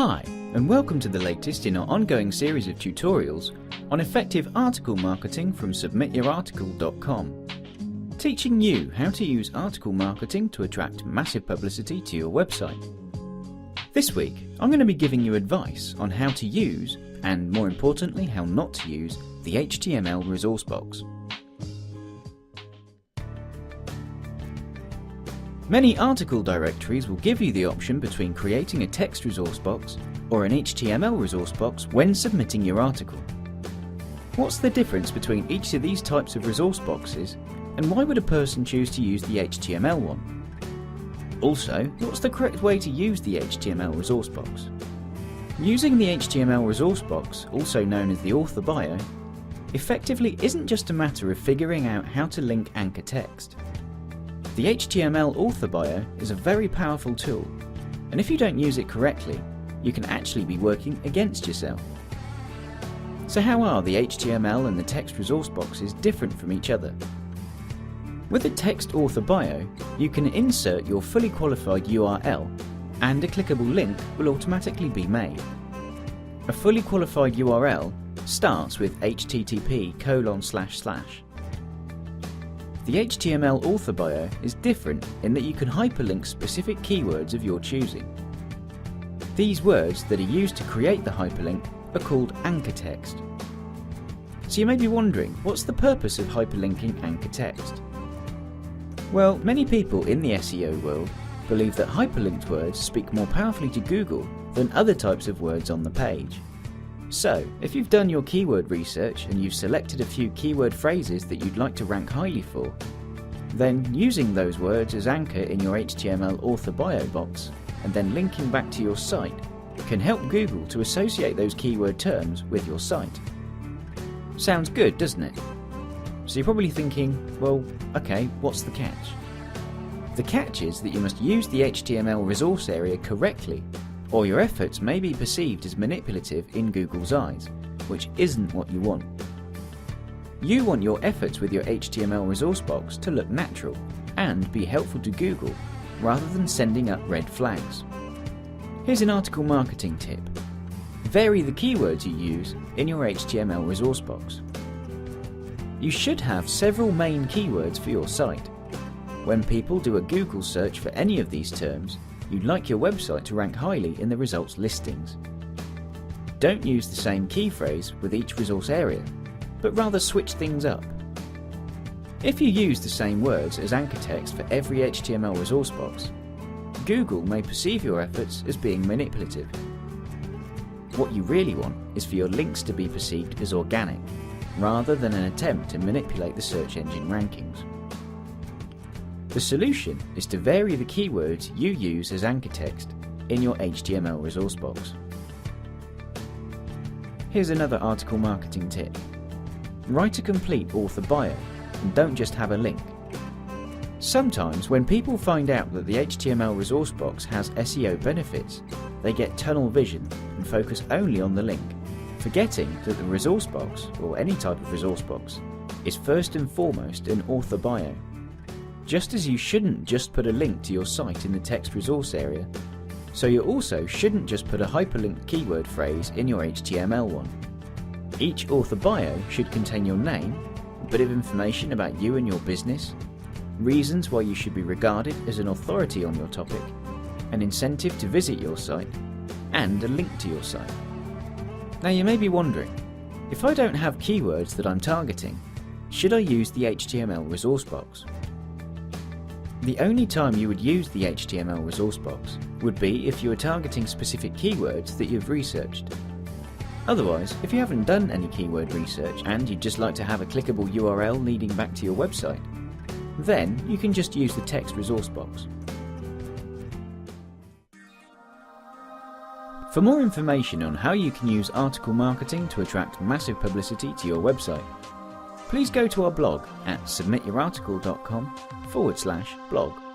Hi, and welcome to the latest in our ongoing series of tutorials on effective article marketing from submityourarticle.com, teaching you how to use article marketing to attract massive publicity to your website. This week, I'm going to be giving you advice on how to use, and more importantly, how not to use, the HTML resource box. Many article directories will give you the option between creating a text resource box or an HTML resource box when submitting your article. What's the difference between each of these types of resource boxes, and why would a person choose to use the HTML one? Also, what's the correct way to use the HTML resource box? Using the HTML resource box, also known as the author bio, effectively isn't just a matter of figuring out how to link anchor text. The HTML author bio is a very powerful tool, and if you don't use it correctly, you can actually be working against yourself. So how are the HTML and the text resource boxes different from each other? With the text author bio, you can insert your fully qualified URL, and a clickable link will automatically be made. A fully qualified URL starts with http://. The HTML author bio is different in that you can hyperlink specific keywords of your choosing. These words that are used to create the hyperlink are called anchor text. So you may be wondering, what's the purpose of hyperlinking anchor text? Well, many people in the SEO world believe that hyperlinked words speak more powerfully to Google than other types of words on the page. So, if you've done your keyword research and you've selected a few keyword phrases that you'd like to rank highly for, then using those words as anchor in your HTML author bio box and then linking back to your site can help Google to associate those keyword terms with your site. Sounds good, doesn't it? So you're probably thinking, well, okay, what's the catch? The catch is that you must use the HTML resource area correctly, or your efforts may be perceived as manipulative in Google's eyes, which isn't what you want. You want your efforts with your HTML resource box to look natural and be helpful to Google, rather than sending up red flags. Here's an article marketing tip. Vary the keywords you use in your HTML resource box. You should have several main keywords for your site. When people do a Google search for any of these terms, you'd like your website to rank highly in the results listings. Don't use the same key phrase with each resource area, but rather switch things up. If you use the same words as anchor text for every HTML resource box, Google may perceive your efforts as being manipulative. What you really want is for your links to be perceived as organic, rather than an attempt to manipulate the search engine rankings. The solution is to vary the keywords you use as anchor text in your HTML resource box. Here's another article marketing tip. Write a complete author bio and don't just have a link. Sometimes when people find out that the HTML resource box has SEO benefits, they get tunnel vision and focus only on the link, forgetting that the resource box, or any type of resource box, is first and foremost an author bio. Just as you shouldn't just put a link to your site in the text resource area, so you also shouldn't just put a hyperlinked keyword phrase in your HTML one. Each author bio should contain your name, a bit of information about you and your business, reasons why you should be regarded as an authority on your topic, an incentive to visit your site, and a link to your site. Now you may be wondering, if I don't have keywords that I'm targeting, should I use the HTML resource box? The only time you would use the HTML resource box would be if you are targeting specific keywords that you've researched. Otherwise, if you haven't done any keyword research and you'd just like to have a clickable URL leading back to your website, then you can just use the text resource box. For more information on how you can use article marketing to attract massive publicity to your website, please go to our blog at submityourarticle.com/blog.